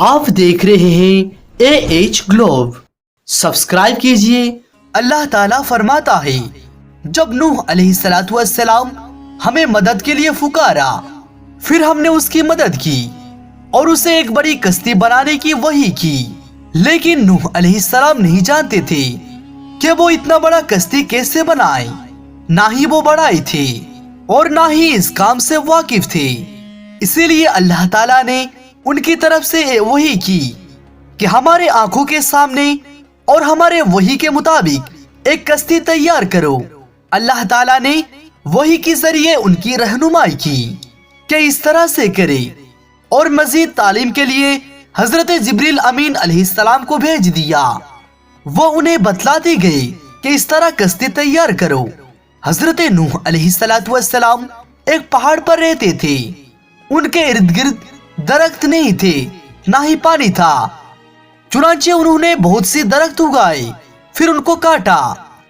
आप देख रहे हैं AH ग्लोब। सब्सक्राइब कीजिए। अल्लाह ताला फरमाता है, जब नूह अलैहिस्सलाम हमें मदद के लिए पुकारा, फिर हमने उसकी मदद की और उसे एक बड़ी कश्ती बनाने की वही की। लेकिन नूह अलैहिस्सलाम नहीं जानते थे कि वो इतना बड़ा कश्ती कैसे बनाए। ना ही वो बड़ाई थे और ना ही इस काम से वाकिफ थे। इसीलिए अल्लाह ताला ने उनकी तरफ से वही की कि हमारे आंखों के सामने और हमारे वही के मुताबिक एक कश्ती तैयार करो। अल्लाह ताला ने वही के जरिए उनकी रहनुमाई की कि इस तरह से करे, और मजीद तालीम के लिए हजरत जिब्रील अमीन अलैहिस्सलाम को भेज दिया। वो उन्हें बतलाते गए कि इस तरह कश्ती तैयार करो। हजरत नूह अलैहिस्सलाम एक पहाड़ पर रहते थे। उनके इर्द गिर्द दरख्त नहीं थे, ना ही पानी था। चुनांचे उन्होंने बहुत सी दरख्त उगाए, फिर उनको काटा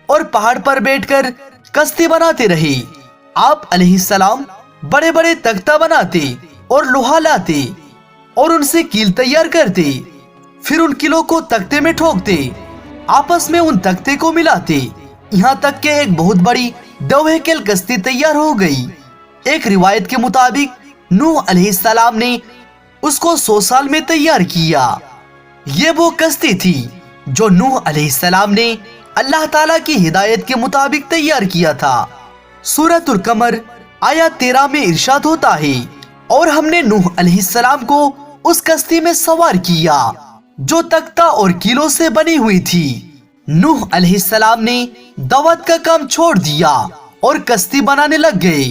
और पहाड़ पर बैठकर कश्ती बनाते रहे। आप अलैहिस्सलाम बड़े बड़े तख्ता बनाते और लोहा लाते और उनसे कील तैयार करते। फिर उन कीलों को तख्ते में ठोकते, आपस में उन तख्ते को मिलाते, यहाँ तक कि एक बहुत बड़ी दो-हैकल कश्ती तैयार हो गई। एक रिवायत के मुताबिक नूह अलैहिस्सलाम ने उसको 100 साल में तैयार किया। ये वो कश्ती थी जो नूह अलैहिस्सलाम ने अल्लाह ताला की हिदायत के मुताबिक तैयार किया था। सूरतुल कमर आयत 13 में इरशाद होता है, और हमने नूह अलैहिस्सलाम को उस कश्ती में सवार किया जो तख्ता और कीलों से बनी हुई थी। नूह अलैहिस्सलाम ने दावत का काम छोड़ दिया और कश्ती बनाने लग गए।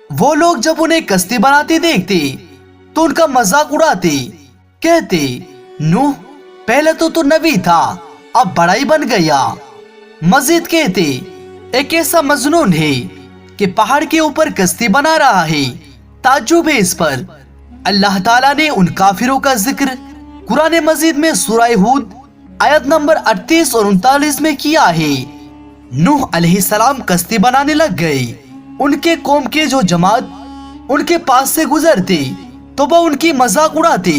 वो लोग जब उन्हें कश्ती बनाते देखते तो उनका मजाक उड़ाते, कहते, नूह पहले तो तू नबी था, अब बड़ा ही बन गया। मजीद कहते, एक ऐसा मजनून है कि पहाड़ के ऊपर कश्ती बना रहा है, ताज्जुब है इस पर। अल्लाह ताला ने उन काफिरों का जिक्र कुरान मजीद में सूरह हूद आयत नंबर 38 और 39 में किया है। नूह अलैहिस्सलाम कश्ती बनाने लग गए। उनके कौम के जो जमात उनके पास से गुजरते तो वह उनकी मजाक उड़ाते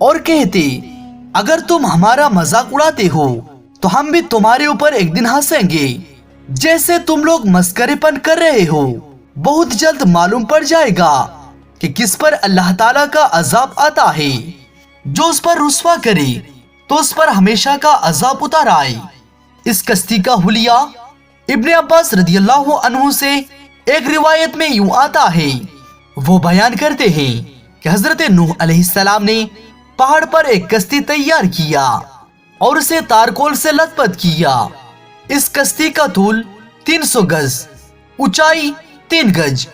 और कहते, अगर तुम हमारा मजाक उड़ाते हो तो हम भी तुम्हारे ऊपर एक दिन हंसेंगे, जैसे तुम लोग मस्करेपन कर रहे हो। बहुत जल्द मालूम पड़ जाएगा कि किस पर अल्लाह ताला का अजाब आता है। जो उस पर रुस्वा करे तो उस पर हमेशा का अजाब उतर आए। इस कश्ती का हुलिया इब्ने अब्बास रदियल्लाहु अन्हु से एक रिवायत में यूं आता है। वो बयान करते हैं कि हजरत नूह अलैहिस्सलाम ने पहाड़ पर एक कश्ती तैयार किया और उसे तारकोल से लथपथ किया। इस कश्ती का तूल 300 गज, ऊंचाई 3 गज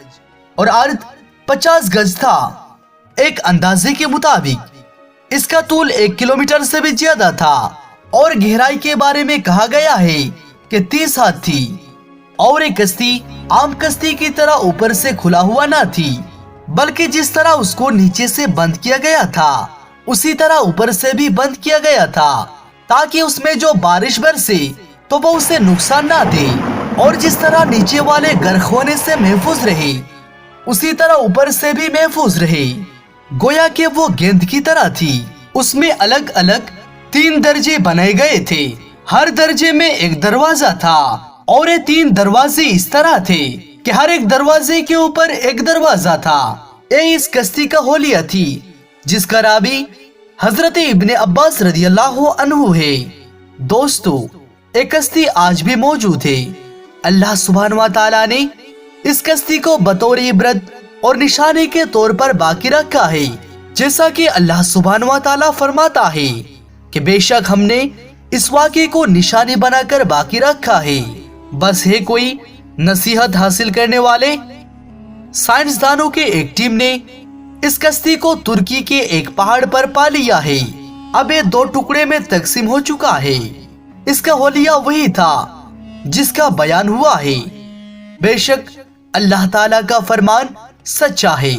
और अर्ध 50 गज था। एक अंदाजे के मुताबिक इसका तूल 1 किलोमीटर से भी ज्यादा था और गहराई के बारे में कहा गया है कि 30 हाथ थी। और एक कश्ती आम कश्ती की तरह ऊपर से खुला हुआ ना थी, बल्कि जिस तरह उसको नीचे से बंद किया गया था उसी तरह ऊपर से भी बंद किया गया था, ताकि उसमें जो बारिश बरसे तो वो उसे नुकसान ना दे, और जिस तरह नीचे वाले गर्क होने से महफूज रहे उसी तरह ऊपर से भी महफूज रहे। गोया कि वो गेंद की तरह थी। उसमें अलग अलग 3 दर्जे बनाए गए थे। हर दर्जे में एक दरवाजा था और ये 3 दरवाजे इस तरह थे कि हर एक दरवाजे के ऊपर एक दरवाजा था। ये इस कश्ती का होलिया थी, जिसका रावी हजरत इब्ने अब्बास रदियल्लाहु अन्हु है। दोस्तों, एक कश्ती आज भी मौजूद है। अल्लाह सुब्हानहु व तआला ने इस कश्ती को बतौर इबरत और निशाने के तौर पर बाकी रखा है। जैसा कि अल्लाह सुब्हानहु व तआला फरमाता है कि बेशक हमने इस वाक़े को निशानी बनाकर बाकी रखा है। बस है कोई नसीहत हासिल करने वाले। साइंसदानों के एक टीम ने इस कश्ती को तुर्की के एक पहाड़ पर पा लिया है। अब ये 2 टुकड़े में तकसीम हो चुका है। इसका होलिया वही था जिसका बयान हुआ है। बेशक अल्लाह ताला का फरमान सच्चा है।